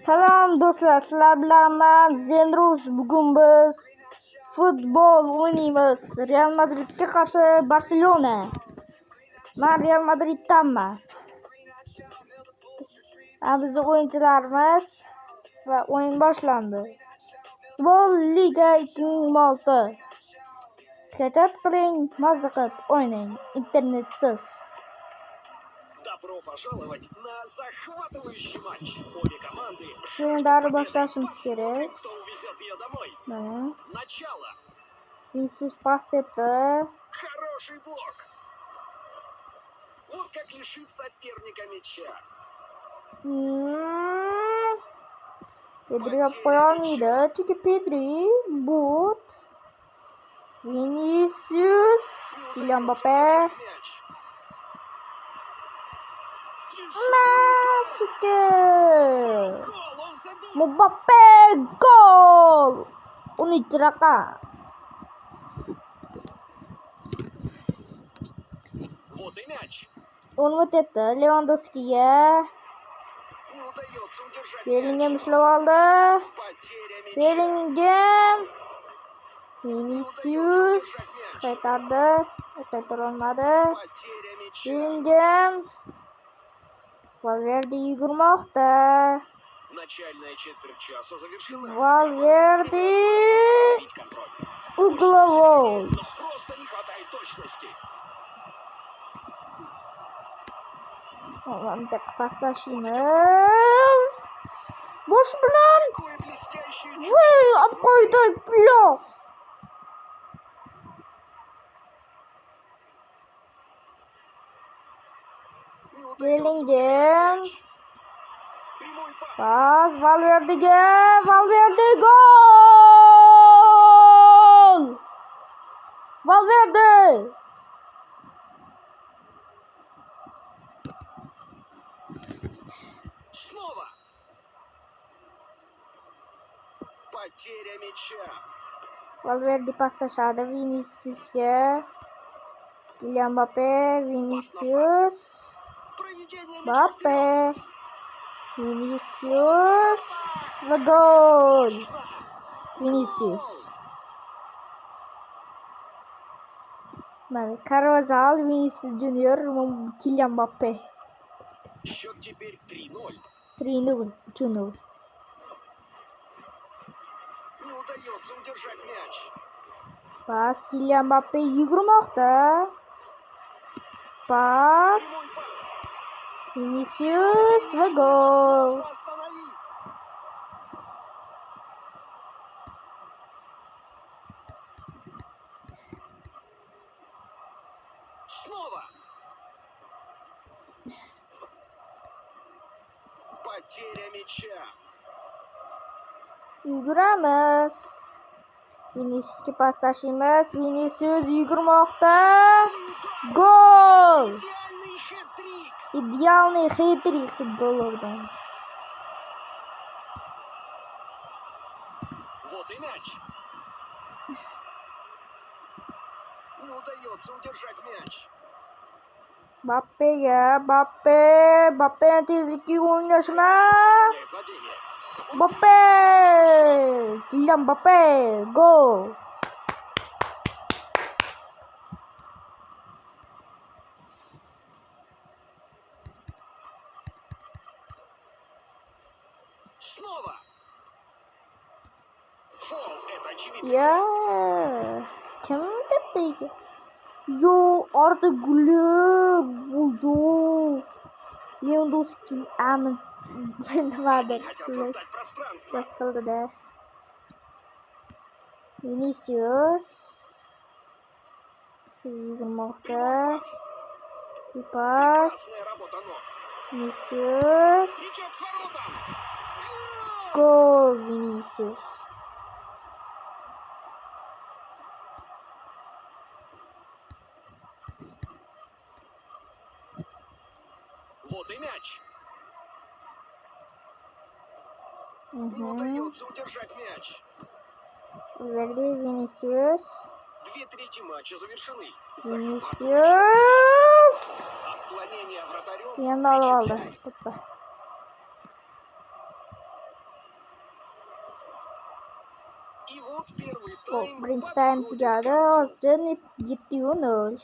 Salom do'stlar, sizlar bilan men Zenrus. Bugun biz futbol o'ynaymiz. Real Madridga qarshi Barselona. Men Real Madriddanman. Bizning o'yinchilarimiz va o'yin boshlandi. Futbol Liga 2026. Skачать qiling, mazza qilib o'ynang internetsiz. Добро пожаловать на захватывающий матч. Обе команды O'yinlarni boshlashimiz kerak. кто увезет ее домой. Mana Начало. Vinicius pas etdi. Хороший блок. Вот как лишить соперника мяча. Pedri olib qo'ya olmaydi. Chunki Pedri but. Vinicius, Kylian Mbappe. Masuke. Mbappe gol. 13 raqam. Вот и мяч. O'n o'tdi Lewandowskiga. Не удается удержать Bellingham мяч. ushlab oldi. Потеря мяча. Bellingham. Vinicius qaytardi. Qaytara olmadi. Потеря мяча. Bellingham. Valverde yugurmoqda. Начальная четверть часа завершена. Valverde. Восстановить контроль. Угловой. Но просто не хватает точности. Bitta passashimiz. Bosh bilan Какое блестящее voy olib qo'ydi plus. Не удается Bellingham. удержать мяч. Прямой пас. Pas Valverde'ga. Valverde gol. Valverde. Снова. Потеря мяча. Valverde pas tashladi Viniciusga. Kylian Mbappe, Vinicius. Проведение мяча Mbappe. вперед. Vinicius va gol. Vinicius. Mana Carvajal, Vinicius Junior, Kylian Mbappe. Счет теперь 3-0. 3-0, 2-0. Не удается удержать мяч. Pas Kylian Mbappe yugurmoqda. Pas Прямой пас. Vinicius va gol. Можно остановить. Снова. Потеря мяча. Yuguramiz. Viniciusga pas tashlaymiz. Vinicius yugurmoqda. Gol! Идеальный хэт-трик. Idealniy hat-trick futboldan. Вот и мяч. Не удается удержать мяч. Mbappe'ga, Mbappe tezlikka o'ynashma. Составляет владение. Mbappe! Kylian Mbappe, gol! Снова. Фол. Это очевидно. Ya, kim debdi? Yo, Arda Güler buldu. Lewandowski amin. Nimadir. Хотят создать пространство. Bas qildi-da. Vinicius. Yugurmoqda. Прямой пас. Pas. Прекрасная работа ног. Vinicius. Идет к воротам. Gol Vinicius. Вот и мяч. Не Mhm. удается удержать мяч. Verdi Vinicius. 2/3 матча завершены. Vinicius. Отклонение вратарем. Yanında aldı. Topu. И вот первый Hop, тайм birinchi taym подходит к tugadi. концу. Hozir 7-0.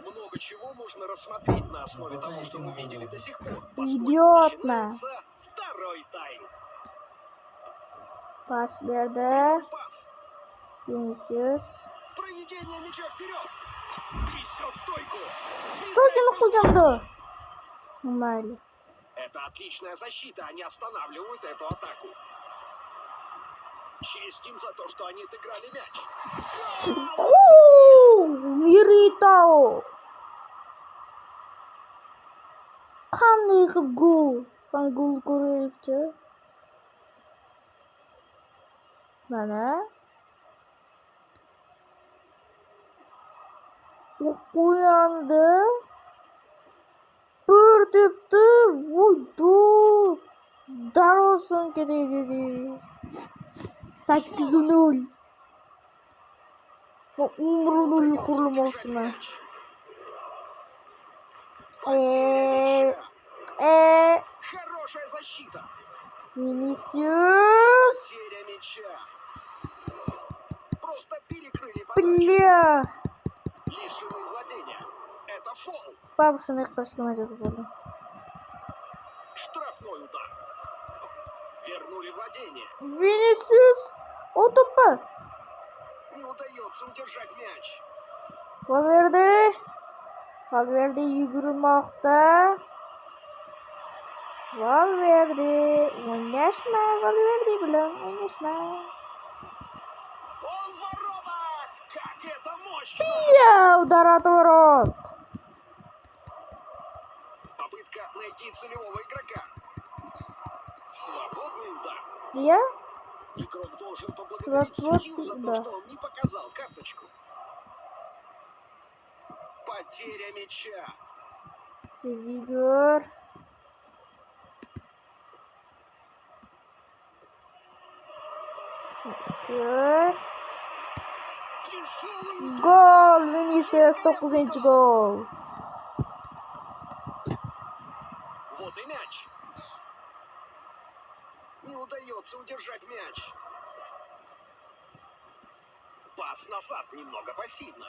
Много чего можно рассмотреть на основе того, что мы видели до сих пор, поскольку Идиотно. начинается второй тайм. Pas berdi. Прямой пас. Vinicius. Проведение мяча вперед. Трясет стойку. Sotini Врезается в qo'ygandi. стойку. Mayli. Это отличная защита, они останавливают эту атаку. Честь им за то, что они отыграли мяч. Militao. Qanday qilib gol? Qanday gol ko'raylikchi? Mana. U qo'yandi. Bir debdi. Voy, darvozaga tegdi. 8-0. Va umrini qurlamoqchiman. Потеря мяча. Хорошая защита. Vinicius. Потеря мяча. Просто перекрыли подачу. Bля. Лишены владения. Это фол. Бабушкины qilishga majbur bo'ldim. Штрафной удар. Вернули владение. Vinicius. O to'ppa. Не удается удержать мяч. Valverde yugurmoqda. Valverde o'ynashma, Valverde bilan o'ynashma. Он в воротах! Как это мощно! Я удар от ворот. Попытка найти целевого игрока. Свободный удар. Я? Игрок должен поблагодарить судью за то, да. что он не показал карточку. Потеря мяча. Игорь. Vinicius. Тяжелый удар. Gol. Vinicius 9-chi gol. Вот и мяч. Не удается удержать мяч. Пас назад немного пассивно.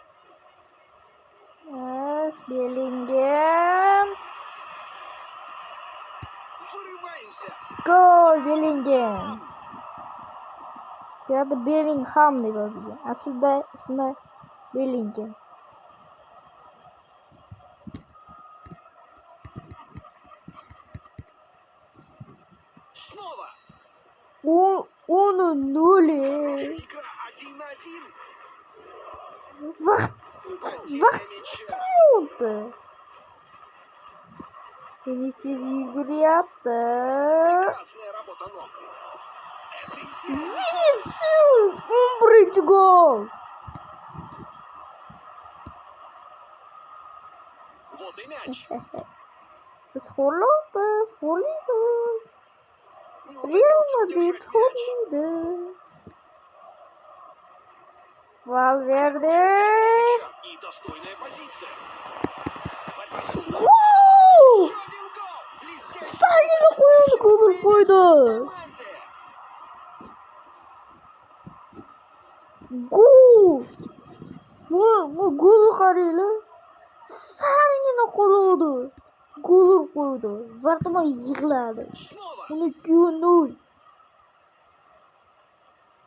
Yes, Bellingham. Вырываемся. Gol Bellingham. Bu yerda Bellingham deb yozilgan. Aslida ismi Bellingham. Снова. 10-0. Хорошая игра. 1-1. Vaqt Потеря мяча. oldu. Vinicius yuguryapti. Прекрасная работа ног. Это идеально. Vinicius 11-chi gol. Вот и мяч. Biz xo'rlaymiz. Не Real удается Madrid удержать мяч. xo'rlaydi. Valverde. И достойная позиция. Борьба с ударом. Woo! Еще один гол. Блестящий. Sayını koydu. Команде. Gol. Bu golü qaranglar. Sayını qo'ydi. Gol qo'ydi. Vartman yig'ladi. Снова. 12-0.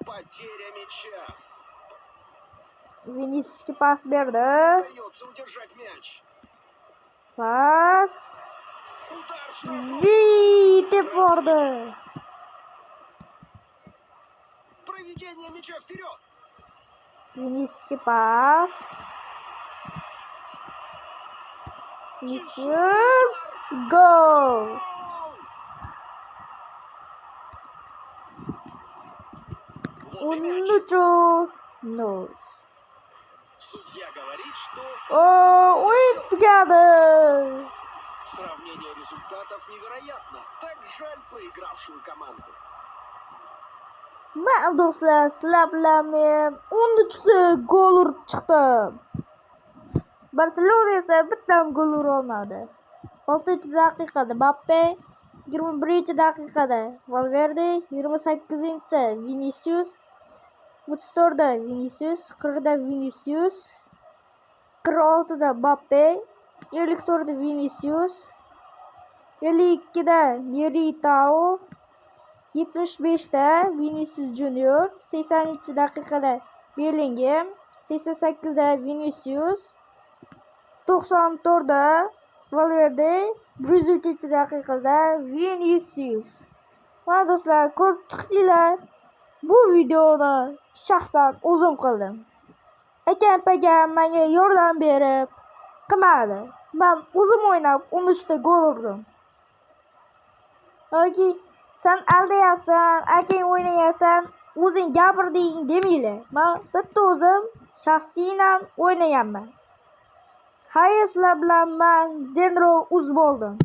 Потеря мяча. Vinicius'ga pas berdi. Удается удержать мяч. Pas. Удар в штрафной. Deb bordi. Проведение мяча вперед. Vinicius'ga pas. Vinicius. Gol. Вот и мяч. 13-0. Судья говорит, что O'yin tugadi. сравнение результатов невероятно. Так жаль проигравшую команду. Men do'stlar, sizlar bilan men 13ta gol urib chiqdim. Barselona esa bitta ham gol ura olmadi. 6-daqiqada Mbappe, 21-daqiqada Valverde, 28-da Vinicius, 34-da Vinicius, 40-da Vinicius, 46-da Mbappe, 54-da Vinicius, 52-da Militao, 75'te Vinicius Junior, 82-daqiqada Bellingham, 88'da Vinicius, 94'da Valverde, 103-daqiqada Vinicius. Mana do'stlar, ko'rib chiqdinglar. Bu videoni shaxsan o'zim qildim. Akam menga yordam berib qilmadi. Men o'zim o'ynab 13 ta gol urdim. Yoki sen aldayapsan, akang o'ynayapsan, o'zing gapirding demanglar. Men bitta o'zim shaxsiyan o'ynaganman. Hayır, sizlar bilan men Zendro uz bo'ldim.